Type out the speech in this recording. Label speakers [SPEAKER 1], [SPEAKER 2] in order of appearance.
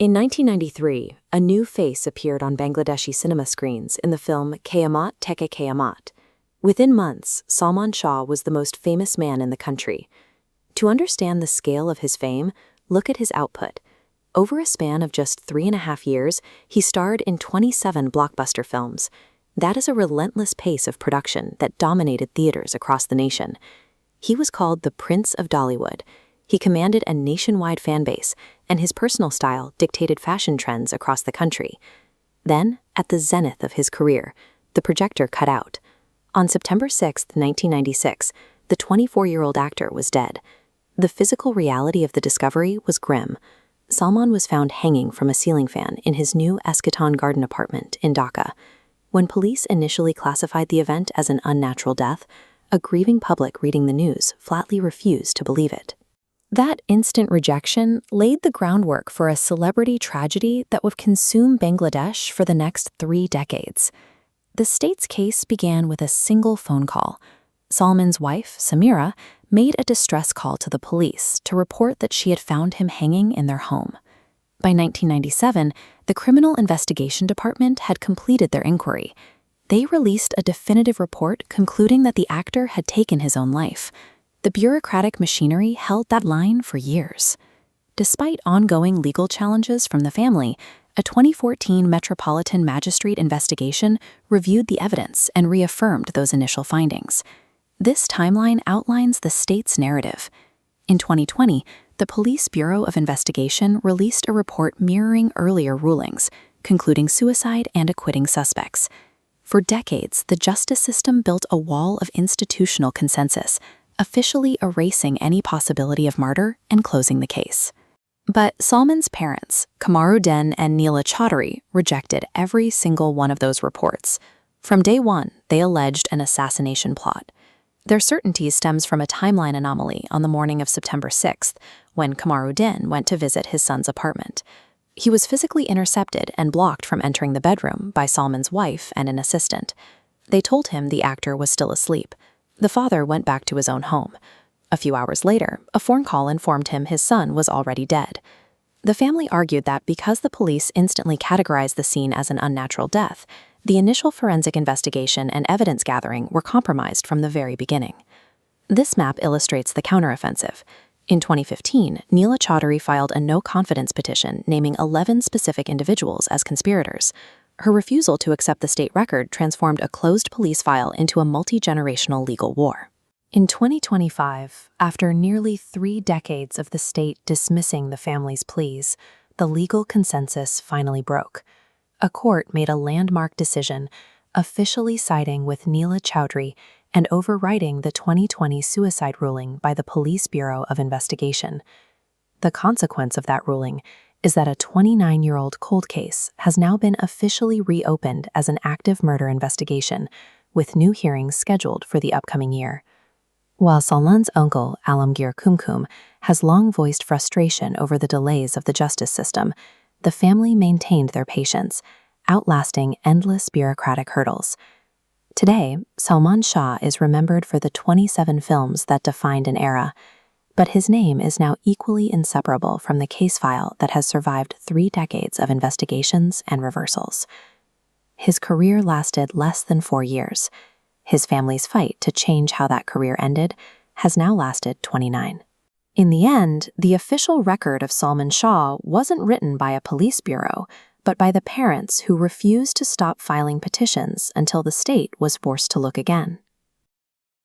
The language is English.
[SPEAKER 1] In 1993, a new face appeared on Bangladeshi cinema screens in the film Qayamat Teke Qayamat. Within months, Salman Shah was the most famous man in the country. To understand the scale of his fame, look at his output. Over a span of just 3.5 years, he starred in 27 blockbuster films. That is a relentless pace of production that dominated theaters across the nation. He was called the Prince of Dhallywood. He commanded a nationwide fan base, and his personal style dictated fashion trends across the country. Then, at the zenith of his career, the projector cut out. On September 6, 1996, the 24-year-old actor was dead. The physical reality of the discovery was grim. Salman was found hanging from a ceiling fan in his new Eschaton Garden apartment in Dhaka. When police initially classified the event as an unnatural death, a grieving public reading the news flatly refused to believe it. That instant rejection laid the groundwork for a celebrity tragedy that would consume Bangladesh for the next 3 decades. The state's case began with a single phone call. Salman's wife, Samira, made a distress call to the police to report that she had found him hanging in their home. By 1997, the Criminal Investigation Department had completed their inquiry. They released a definitive report concluding that the actor had taken his own life. The bureaucratic machinery held that line for years. Despite ongoing legal challenges from the family, a 2014 Metropolitan Magistrate investigation reviewed the evidence and reaffirmed those initial findings. This timeline outlines the state's narrative. In 2020, the Police Bureau of Investigation released a report mirroring earlier rulings, concluding suicide and acquitting suspects. For decades, the justice system built a wall of institutional consensus, officially erasing any possibility of murder and closing the case. But Salman's parents, Kamaruddin and Neela Chaudhary, rejected every single one of those reports. From day one, they alleged an assassination plot. Their certainty stems from a timeline anomaly on the morning of September 6th, when Kamaruddin went to visit his son's apartment. He was physically intercepted and blocked from entering the bedroom by Salman's wife and an assistant. They told him the actor was still asleep. The father went back to his own home. A few hours later, a phone call informed him his son was already dead. The family argued that because the police instantly categorized the scene as an unnatural death, the initial forensic investigation and evidence gathering were compromised from the very beginning. This map illustrates the counteroffensive. In 2015, Neela Chaudhary filed a no-confidence petition naming 11 specific individuals as conspirators. Her refusal to accept the state record transformed a closed police file into a multi-generational legal war. In 2025, after nearly 3 decades of the state dismissing the family's pleas, the legal consensus finally broke. A court made a landmark decision, officially siding with Neela Chaudhary and overriding the 2020 suicide ruling by the Police Bureau of Investigation. The consequence of that ruling is that a 29-year-old cold case has now been officially reopened as an active murder investigation, with new hearings scheduled for the upcoming year. While Salman's uncle, Alamgir Kumkum, has long voiced frustration over the delays of the justice system, the family maintained their patience, outlasting endless bureaucratic hurdles. Today, Salman Shah is remembered for the 27 films that defined an era, but his name is now equally inseparable from the case file that has survived 3 decades of investigations and reversals. His career lasted less than 4 years. His family's fight to change how that career ended has now lasted 29. In the end, the official record of Salman Shah wasn't written by a police bureau, but by the parents who refused to stop filing petitions until the state was forced to look again.